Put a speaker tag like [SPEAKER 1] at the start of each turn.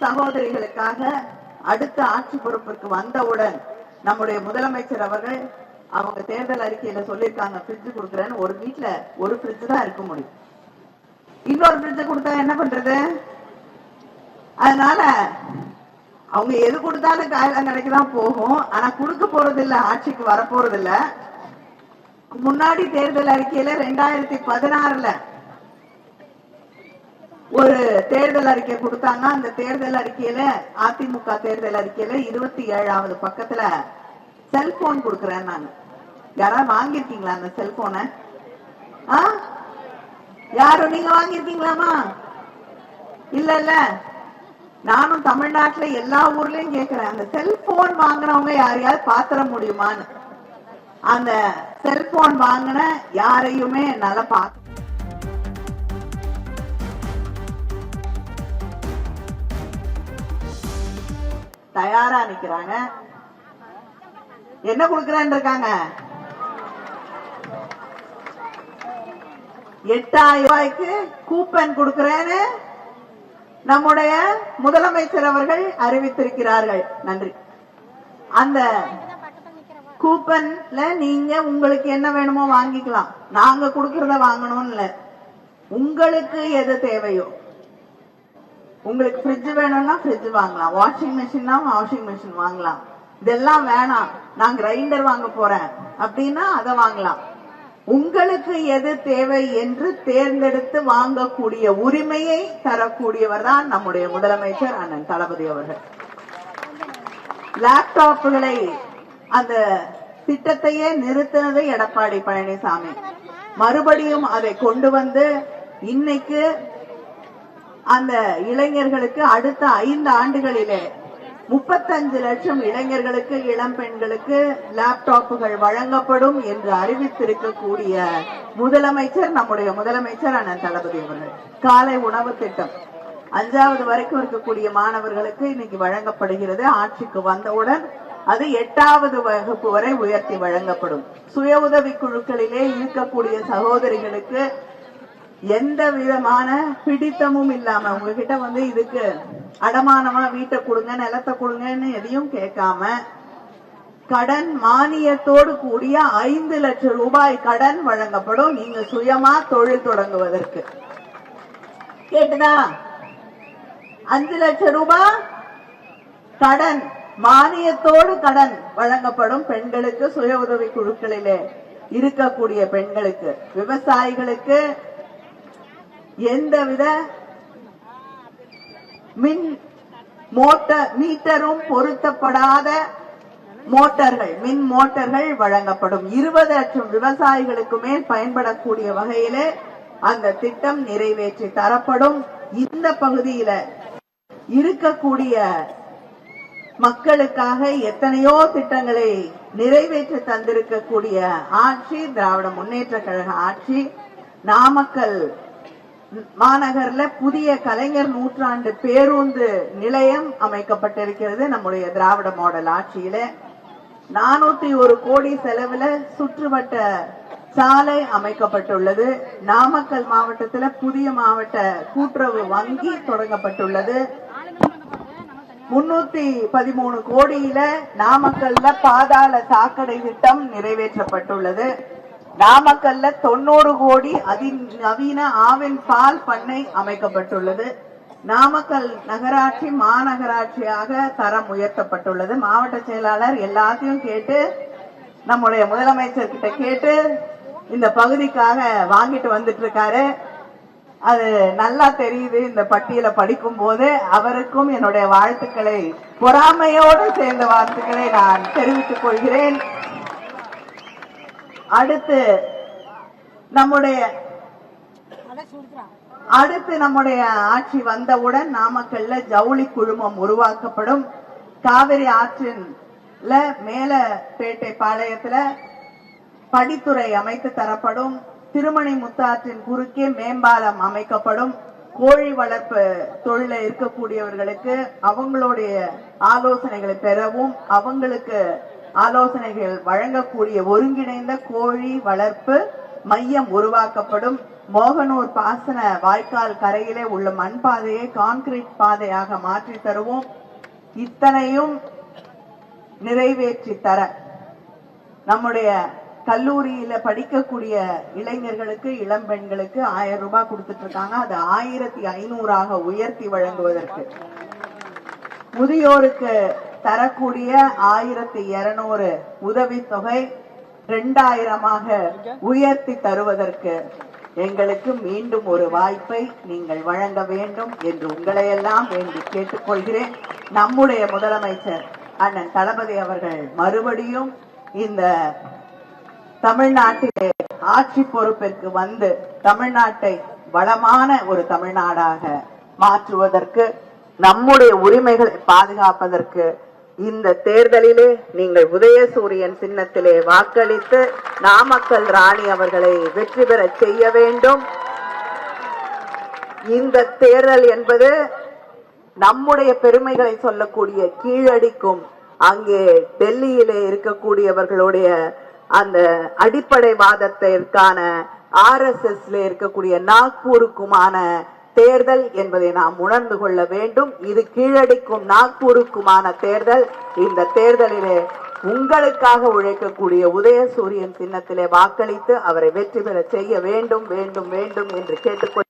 [SPEAKER 1] சகோதரிகளுக்காக அடுத்த ஆட்சி பொறுப்பிற்கு வந்தவுடன் நம்முடைய முதலமைச்சர் அவர்கள் அவங்க தேர்தல் அறிக்கையில சொல்லியிருக்காங்க, ஃப்ரிட்ஜ் கொடுக்குறேன்னு. ஒரு வீட்டுல ஒரு ஃப்ரிட்ஜ் தான் இருக்க முடியும். இன்னொரு ஃப்ரிட்ஜ் கொடுத்தா என்ன பண்றது? அதனால அவங்க எது கொடுத்தாலும் காயெல்லாம் கிடைக்கதான் போகும். ஆனா கொடுக்க போறது இல்ல, ஆட்சிக்கு வர போறது இல்ல. முன்னாடி தேர்தல் அறிக்கையில 2016 ஒரு தேர்தல் அறிக்கை கொடுத்தாங்க. அந்த தேர்தல் அறிக்கையில அதிமுக தேர்தல் அறிக்கையில 27வது பக்கத்துல செல்போன் கொடுக்கறேன். நாங்க யாராவது வாங்கிருக்கீங்களா அந்த செல்போனை? யாரும் நீங்க வாங்கிருக்கீங்களாமா? இல்ல இல்ல, நானும் தமிழ்நாட்டுல எல்லா ஊர்லயும் கேட்கிறேன், அந்த செல்போன் வாங்கினவங்க யாரையாவது பாத்திர முடியுமான்னு. அந்த செல்போன் வாங்கின யாரையுமே என்னால பார்க்க தயாரா நிக்கிறாங்க. என்ன கொடுக்கறேன்னு இருக்காங்க? 8000 ரூபாய்க்கு கூப்பன் கொடுக்கிறேன்னு நம்முடைய முதலமைச்சர் அவர்கள் அறிவித்திருக்கிறார்கள். நன்றி. அந்த கூப்பன்ல நீங்க உங்களுக்கு என்ன வேணுமோ வாங்கிக்கலாம். நாங்க கொடுக்கறத வாங்கணும்னு இல்ல, உங்களுக்கு எது தேவையோ. உங்களுக்கு ஃப்ரிட்ஜ் வேணும்னா ஃப்ரிட்ஜ் வாங்கலாம், வாஷிங் மிஷின்னா வாஷிங் மிஷின் வாங்கலாம். இதெல்லாம் வேணாம், நான் கிரைண்டர் வாங்க போறேன் அப்படின்னா அதை வாங்கலாம். உங்களுக்கு எது தேவை என்று தேர்ந்தெடுத்து வாங்கக்கூடிய உரிமையை தரக்கூடியவர் தான் நம்முடைய முதலமைச்சர் அண்ணன் தளபதி அவர்கள். லேப்டாப்புகளை அந்த திட்டத்தையே நிறுத்தினது எடப்பாடி பழனிசாமி. மறுபடியும் அதை கொண்டு வந்து இன்னைக்கு அந்த இளைஞர்களுக்கு அடுத்த 5 ஆண்டுகளிலே 35 லட்சம் இளைஞர்களுக்கு, இளம் பெண்களுக்கு லேப்டாப்புகள் வழங்கப்படும் என்று அறிவித்திருக்கக்கூடிய முதலமைச்சர் நம்முடைய முதலமைச்சர் அண்ணன் தளபதி அவர்கள். காலை உணவு திட்டம் 5வது வரைக்கும் இருக்கக்கூடிய மாணவர்களுக்கு இன்னைக்கு வழங்கப்படுகிறது. ஆட்சிக்கு வந்தவுடன் அது 8வது வகுப்பு வரை உயர்த்தி வழங்கப்படும். சுய உதவி குழுக்களிலே இருக்கக்கூடிய சகோதரிகளுக்கு எந்த விதமான பிடித்தமும் இல்லாம உங்ககிட்ட வந்து இதுக்கு அடமானமா வீட்டை கொடுங்க, நிலத்தை கொடுங்கன்னு எதையும் கேட்காம கடன் மானியத்தோடு கூடிய 5 லட்சம் ரூபாய் கடன் வழங்கப்படும். நீங்க சுயமா தொழில் தொடங்குவதற்கு. கேட்டுதா? 5 லட்சம் ரூபாய் கடன் மானியத்தோடு கடன் வழங்கப்படும் பெண்களுக்கு, சுய உதவி குழுக்களிலே இருக்கக்கூடிய பெண்களுக்கு. விவசாயிகளுக்கு எந்தவித மின் மீட்டரும் பொருத்தப்படாத மோட்டார்கள், மின் மோட்டார்கள் வழங்கப்படும். 20 லட்சம் விவசாயிகளுக்கு மேல் பயன்படக்கூடிய வகையிலே அந்த திட்டம் நிறைவேற்றி தரப்படும். இந்த பகுதியில இருக்கக்கூடிய மக்களுக்காக எத்தனையோ திட்டங்களை நிறைவேற்றி தந்திருக்கக்கூடிய ஆட்சி திராவிட முன்னேற்ற கழக ஆட்சி. நாமக்கல் மாநகர்ல புதிய கலைஞர் நூற்றாண்டு பேருந்து நிலையம் அமைக்கப்பட்டிருக்கிறது நம்முடைய திராவிட மாடல் ஆட்சியில. 401 கோடி செலவுல சுற்றுவட்ட சாலை அமைக்கப்பட்டுள்ளது. நாமக்கல் மாவட்டத்தில் புதிய மாவட்ட கூட்டுறவு வங்கி தொடங்கப்பட்டுள்ளது. 313 கோடியில நாமக்கல்ல பாதாள சாக்கடை திட்டம் நிறைவேற்றப்பட்டுள்ளது. நாமக்கல்ல 90 கோடி அதிநவீன ஆவின் பால் பண்ணை அமைக்கப்பட்டுள்ளது. நாமக்கல் நகராட்சி மாநகராட்சியாக தரம் உயர்த்தப்பட்டுள்ளது. மாவட்ட செயலாளர் எல்லாத்தையும் கேட்டு நம்முடைய முதலமைச்சர் கிட்ட கேட்டு இந்த பகுதிக்காக வாங்கிட்டு வந்துட்டு இருக்காரு. அது நல்லா தெரியுது இந்த பட்டியலை படிக்கும் போது. அவருக்கும் என்னுடைய வாழ்த்துக்களை, பொறாமையோடு சேர்ந்த வாழ்த்துக்களை நான் தெரிவித்துக் கொள்கிறேன். அடுத்து நம்முடைய ஆட்சி வந்தவுடன் நாமக்கல்ல ஜவுளி குழுமம் உருவாக்கப்படும். காவிரி ஆற்றின் மேலப்பேட்டை பாளையத்துல படித்துறை அமைத்து தரப்படும். திருமணி முத்தாற்றின் குறுக்கே மேம்பாலம் அமைக்கப்படும். கோழி வளர்ப்பு தொழில இருக்கக்கூடியவர்களுக்கு அவங்களுடைய ஆலோசனைகளை பெறவும் அவங்களுக்கு ஆலோசனைகள் வழங்கக்கூடிய ஒருங்கிணைந்த கோழி வளர்ப்பு மையம் உருவாக்கப்படும். மோகனூர் பாசன வாய்க்கால் கரையிலே உள்ள மண் பாதையை கான்கிரீட் பாதையாக மாற்றி தருவோம். இத்தனையும் நிறைவேற்றி தர நம்முடைய கல்லூரியில படிக்கக்கூடிய இளைஞர்களுக்கு இளம் பெண்களுக்கு 1000 ரூபாய் கொடுத்துட்டு இருக்காங்க. அது 1500 உயர்த்தி வழங்குவதற்கு, முதியோருக்கு தரக்கூடிய 1200 உதவித்தொகை 2000 உயர்த்தி தருவதற்கு எங்களுக்கு மீண்டும் ஒரு வாய்ப்பை நீங்கள் வழங்க வேண்டும் என்று உங்களையெல்லாம் வேண்டி கேட்டுக்கொள்கிறேன். நம்முடைய முதலமைச்சர் அண்ணன் தளபதி அவர்கள் மறுபடியும் இந்த தமிழ்நாட்டிலே ஆட்சி பொறுப்பிற்கு வந்து தமிழ்நாட்டை வளமான ஒரு தமிழ்நாடாக மாற்றுவதற்கு, நம்முடைய உரிமைகளை பாதுகாப்பதற்கு இந்த தேர்தலிலே நீங்கள் உதயசூரியன் சின்னத்திலே வாக்களித்து நாமக்கல் ராணி அவர்களை வெற்றி பெற செய்ய வேண்டும். இந்த தேர்தல் என்பது நம்முடைய பெருமைகளை சொல்லக்கூடிய கீழடிக்கும் அங்கே டெல்லியிலே இருக்கக்கூடியவர்களுடைய அந்த அடிப்படை வாதத்திற்கான RSS இருக்கக்கூடிய நாக்பூருக்குமான தேர்தல் என்பதை நாம் உணர்ந்து கொள்ள வேண்டும். இது கீழடிக்கும் நாக்பூருக்குமான தேர்தல். இந்த தேர்தலிலே உங்களுக்காக உழைக்கக்கூடிய உதயசூரியன் சின்னத்திலே வாக்களித்து அவரை வெற்றி பெற செய்ய வேண்டும் வேண்டும் வேண்டும் என்று கேட்டுக்கொள்ள